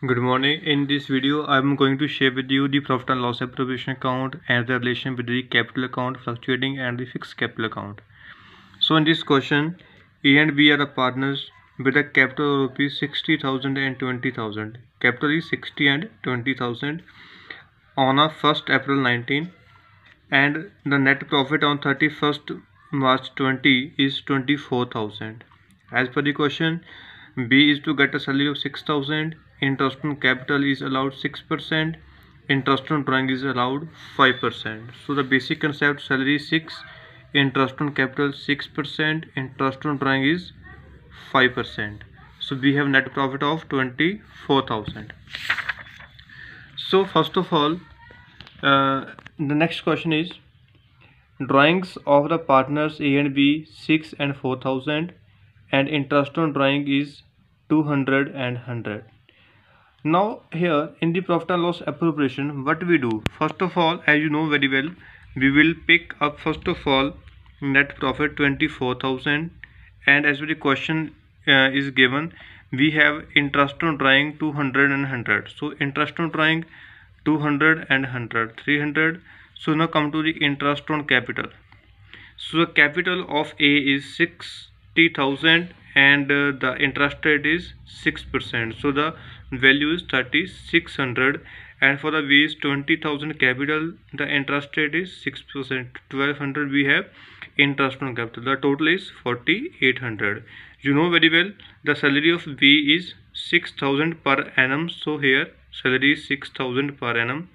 Good morning. In this video, I am going to share with you the profit and loss appropriation account and the relation with the capital account, fluctuating and the fixed capital account. So in this question, A and B are the partners with a capital of rupees 60,000 and 20,000. Capital is 60 and 20,000 on a 1st April 19, and the net profit on 31st March 20 is 24,000. As per the question, B is to get a salary of 6,000, interest on capital is allowed 6%, interest on drawing is allowed 5%. So the basic concept: salary is 6, interest on capital 6%, interest on drawing is 5%. So we have net profit of 24,000. So first of all, the next question is drawings of the partners A and B 6 and 4,000, and interest on drawing is 200 and 100. Now here in the profit and loss appropriation, what we do, first of all, as you know very well, we will pick up first of all net profit 24,000, and as the question is given, we have interest on drawing 200 and 100. So interest on drawing 200 and 100, 300. So now come to the interest on capital. So the capital of A is 60,000 and the interest rate is 6%. So the value is 3,600, and for the B is 20,000 capital, the interest rate is 6%. 1,200 we have interest on capital. The total is 4,800. You know very well the salary of B is 6,000 per annum. So here salary is 6,000 per annum.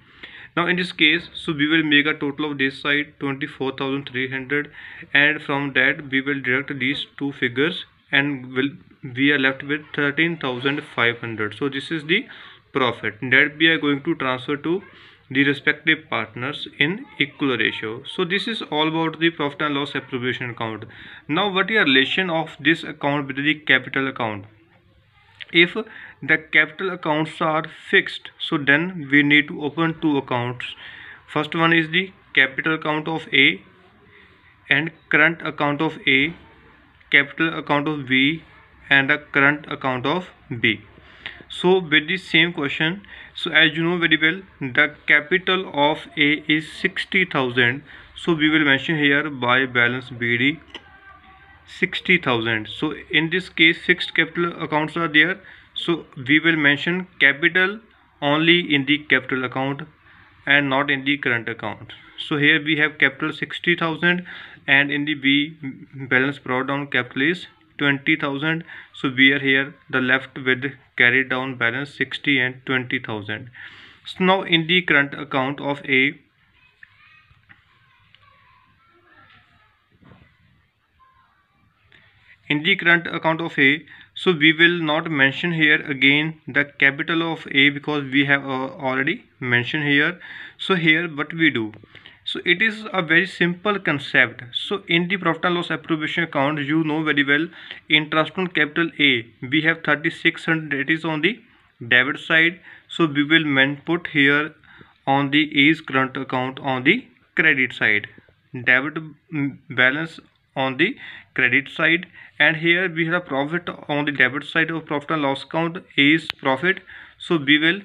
Now in this case, so we will make a total of this side 24,300, and from that we will deduct these two figures and we are left with 13,500. So this is the profit that we are going to transfer to the respective partners in equal ratio. So this is all about the profit and loss appropriation account. Now what is the relation of this account with the capital account? If the capital accounts are fixed, so then we need to open two accounts. First one is the capital account of A and current account of A, capital account of B and the current account of B. So with the same question, so as you know very well, the capital of A is 60,000. So we will mention here by balance BD 60,000. So in this case fixed capital accounts are there, so we will mention capital only in the capital account and not in the current account. So here we have capital 60,000 and in the B balance brought down capital is 20,000. So we are here the left with carried down balance 60 and 20,000. So now in the current account of A, in the current account of A, so we will not mention here again the capital of A because we have already mentioned here. So here what we do, so it is a very simple concept. So in the profit and loss appropriation account, you know very well, interest on capital A we have 3,600, it is on the debit side. So we will put here on the A's current account on the credit side, debit balance on the credit side, and here we have profit on the debit side of profit and loss account, A's profit. So we will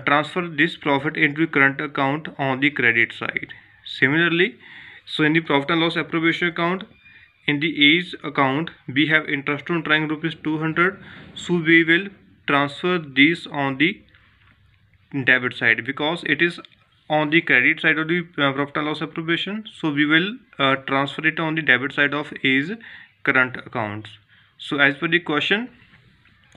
transfer this profit into current account on the credit side. Similarly, so in the profit and loss appropriation account, in the A's account we have interest on drawing rupees 200. So we will transfer this on the debit side because it is on the credit side of the profit and loss appropriation. So we will transfer it on the debit side of A's current accounts. So as per the question,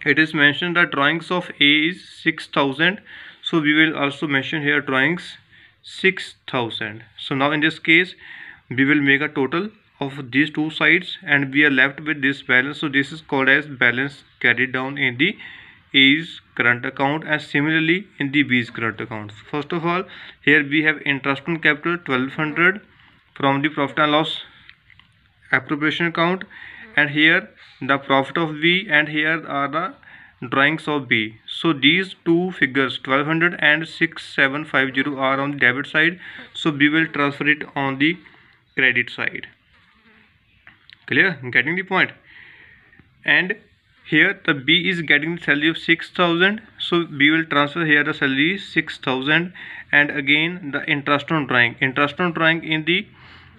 it is mentioned that drawings of A is 6,000. So we will also mention here drawings 6,000. So now in this case we will make a total of these two sides and we are left with this balance. So this is called as balance carried down in the A's current account, and similarly in the B's current account. First of all, here we have interest on capital 1,200 from the profit and loss appropriation account, and here the profit of B, and here are the drawings of B. So these two figures 1,200 and 6,750 are on the debit side. So we will transfer it on the credit side. Clear? Getting the point? And here the B is getting the salary of 6,000. So we will transfer here the salary 6,000, and again the interest on drawing. Interest on drawing in the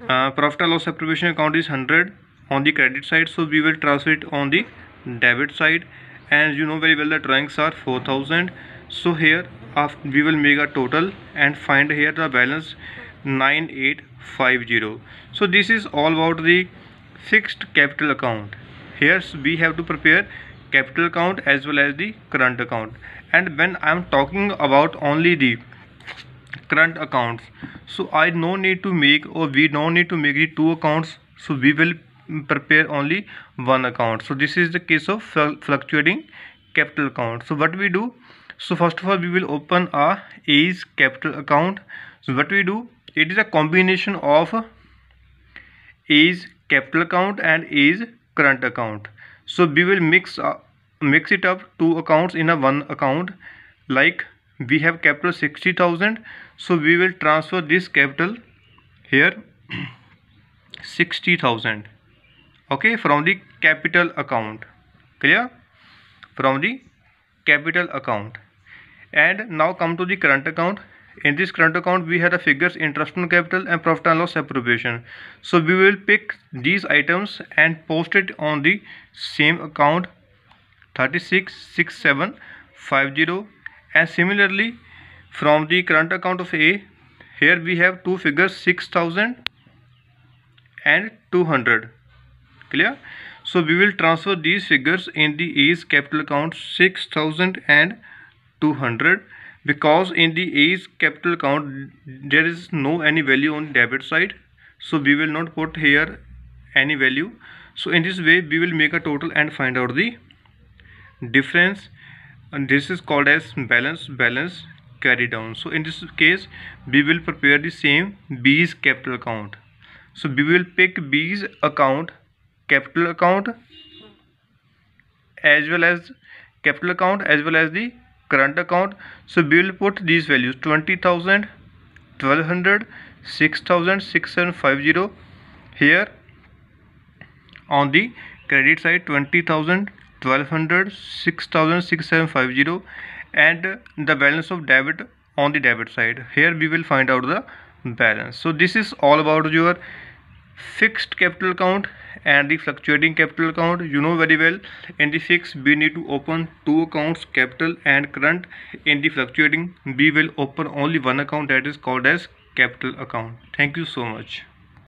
profit and loss appropriation account is 100 on the credit side, so we will transfer it on the debit side. And you know very well the drawings are 4,000. So here we will make a total and find here the balance 9850. So this is all about the fixed capital account. Here we have to prepare capital account as well as the current account. And when I am talking about only the current accounts, so I no need to make, or we don't need to make the two accounts, so we will prepare only one account. So this is the case of fluctuating capital account. So what we do, so first of all we will open a ACE capital account. So what we do, it is a combination of ACE capital account and ACE current account. So we will mix it up two accounts in a one account. Like we have capital 60,000, so we will transfer this capital here 60,000, okay, from the capital account. Clear? From the capital account. And now come to the current account. In this current account we have the figures interest on capital and profit and loss appropriation. So we will pick these items and post it on the same account 366750. And similarly from the current account of A, here we have two figures 6,000 and 200. Clear? So we will transfer these figures in the A's capital account 6,000 and 200, because in the A's capital account there is no any value on debit side, so we will not put here any value. So in this way we will make a total and find out the difference, and this is called as balance carry down. So in this case we will prepare the same B's capital account. So we will pick B's account, capital account as well as the current account. So we will put these values 20,000, 1,200, 6,000, 6750. Here on the credit side 20,000, 1,200, 6,000, 6750, and the balance of debit on the debit side. Here we will find out the balance. So this is all about your fixed capital account and the fluctuating capital account. You know very well, in the fixed we need to open two accounts, capital and current. In the fluctuating we will open only one account, that is called as capital account. Thank you so much.